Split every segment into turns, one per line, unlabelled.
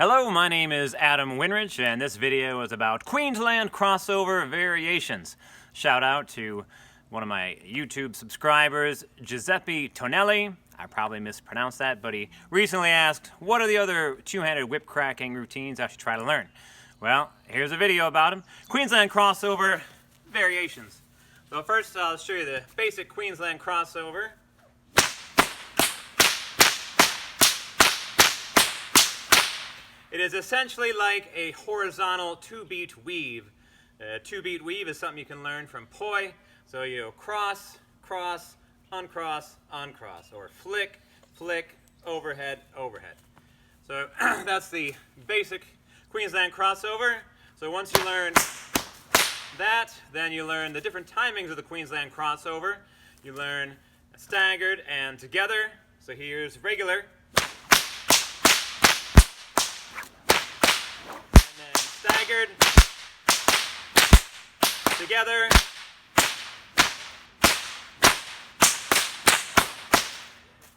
Hello, my name is Adam Winrich, and this video is about Queensland crossover variations. Shout out to one of my YouTube subscribers, Giuseppe Tonelli. I probably mispronounced that, but he recently asked, what are the other two-handed whip cracking routines I should try to learn? Well, here's a video about them. Queensland crossover variations. So first I'll show you the basic Queensland crossover. It is essentially like a horizontal two-beat weave. Two-beat weave is something you can learn from poi. So you cross, cross, uncross, uncross, or flick, flick, overhead, overhead. So that's the basic Queensland crossover. So once you learn that, then you learn the different timings of the Queensland crossover. You learn staggered and together. So here's regular. Staggered, together,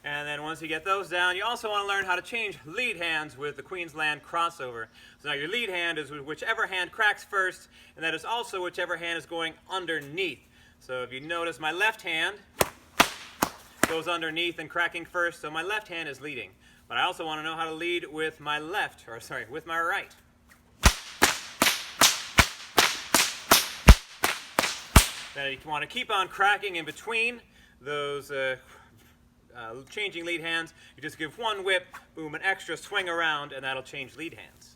and then once you get those down, you also want to learn how to change lead hands with the Queensland crossover. So now your lead hand is whichever hand cracks first, and that is also whichever hand is going underneath. So if you notice, my left hand goes underneath and cracking first, so my left hand is leading. But I also want to know how to lead with my with my right. Now you want to keep on cracking in between those changing lead hands. You just give one whip, boom, an extra swing around, and that'll change lead hands.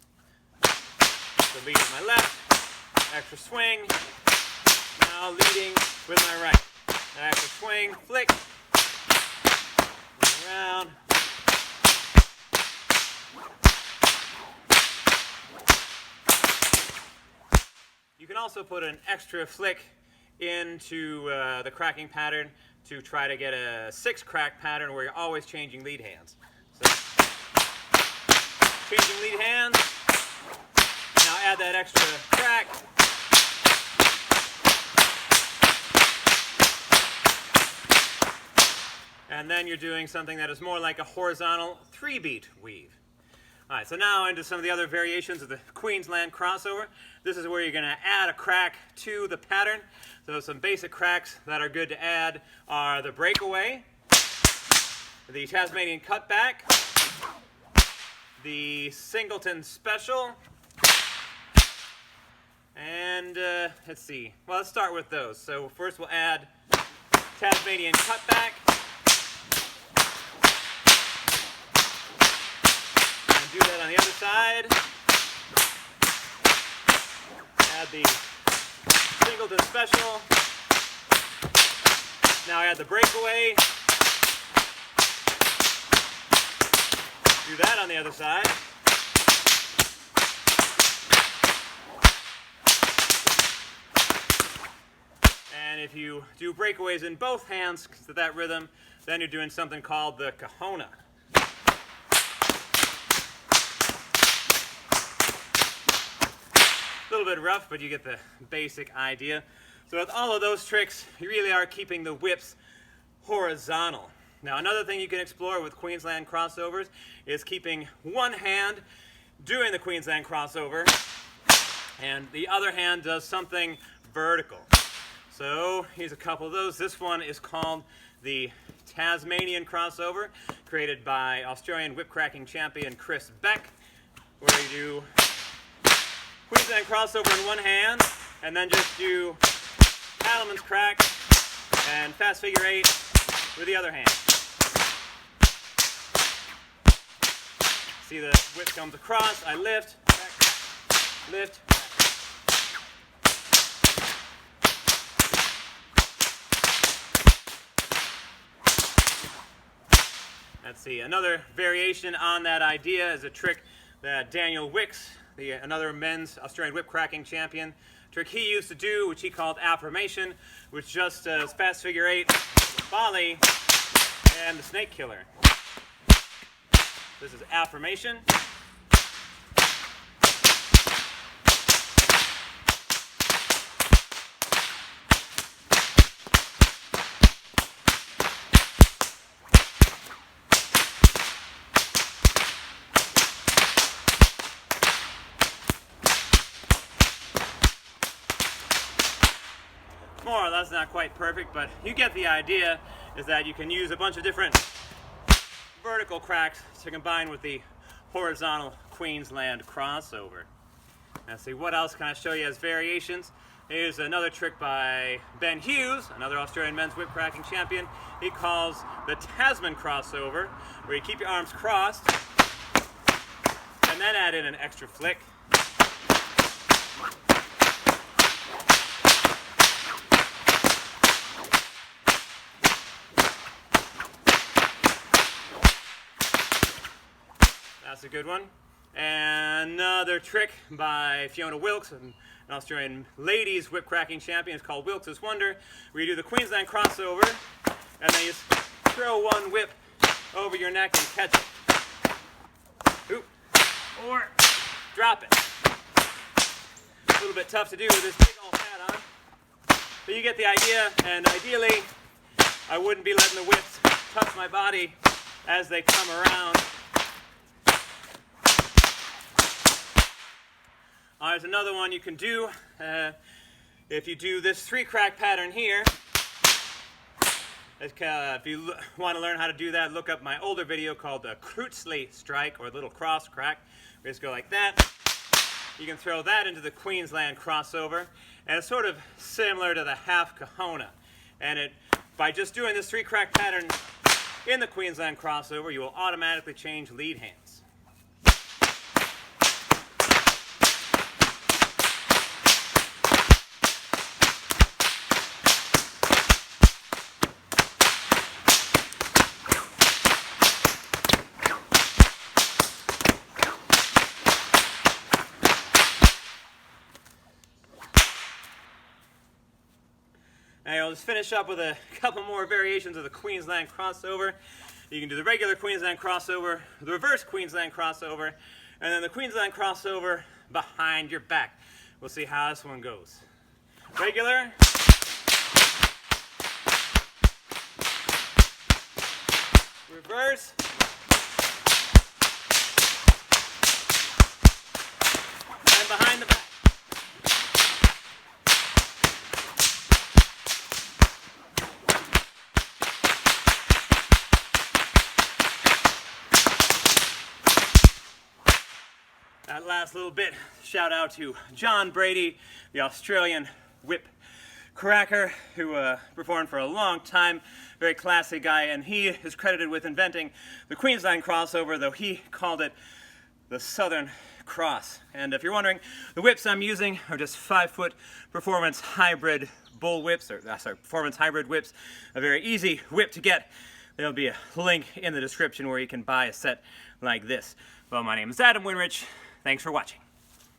So lead with my left, extra swing, now leading with my right. An extra swing, flick, around. You can also put an extra flick into the cracking pattern to try to get a 6-crack pattern where you're always changing lead hands. So, changing lead hands, now add that extra crack. And then you're doing something that is more like a horizontal 3-beat weave. Alright, so now into some of the other variations of the Queensland crossover. This is where you're going to add a crack to the pattern. So some basic cracks that are good to add are the breakaway, the Tasmanian cutback, the singleton special, and let's see. Well, let's start with those. So first we'll add Tasmanian cutback. Do that on the other side. Add the singleton special. Now add the breakaway. Do that on the other side. And if you do breakaways in both hands to that rhythm, then you're doing something called the kahona. A little bit rough, but you get the basic idea. So with all of those tricks, you really are keeping the whips horizontal. Now another thing you can explore with Queensland crossovers is keeping one hand doing the Queensland crossover and the other hand does something vertical. So here's a couple of those. This one is called the Tasmanian Crossover, created by Australian whip cracking champion Chris Beck, where you do Queensland crossover in one hand, and then just do cattleman's crack and fast figure 8 with the other hand. See the whip comes across, I lift, back, lift, back. Let's see, another variation on that idea is a trick that Daniel Wicks, another men's Australian whip cracking champion, trick he used to do, which he called affirmation, which just does fast figure 8, volley, and the snake killer. This is affirmation. more or less, not quite perfect, but you get the idea, is that you can use a bunch of different vertical cracks to combine with the horizontal Queensland crossover. Now see, what else can I show you as variations? Here's another trick by Ben Hughes, another Australian men's whip cracking champion. He calls the Tasman Crossover, where you keep your arms crossed and then add in an extra flick. That's a good one. And another trick by Fiona Wilkes, an Australian ladies whip cracking champion, is called Wilkes' Wonder, where you do the Queensland crossover and then you throw one whip over your neck and catch it. Oop. Or drop it. A little bit tough to do with this big old hat on, but you get the idea. And ideally, I wouldn't be letting the whips touch my body as they come around. There's another one you can do. If you do this 3-crack pattern here, if you want to learn how to do that, look up my older video called the Crutzley strike, or little cross crack. We just go like that. You can throw that into the Queensland crossover, and it's sort of similar to the half Kahona. And by just doing this 3-crack pattern in the Queensland crossover, you will automatically change lead hands. And I'll just finish up with a couple more variations of the Queensland crossover. You can do the regular Queensland crossover, the reverse Queensland crossover, and then the Queensland crossover behind your back. We'll see how this one goes. Regular. Reverse. And behind the back. That last little bit, shout out to John Brady, the Australian whip cracker who performed for a long time. Very classy guy, and he is credited with inventing the Queensland crossover, though he called it the Southern Cross. And if you're wondering, the whips I'm using are just 5-foot performance hybrid bull whips, or performance hybrid whips. A very easy whip to get. There'll be a link in the description where you can buy a set like this. Well, my name is Adam Winrich. Thanks for watching.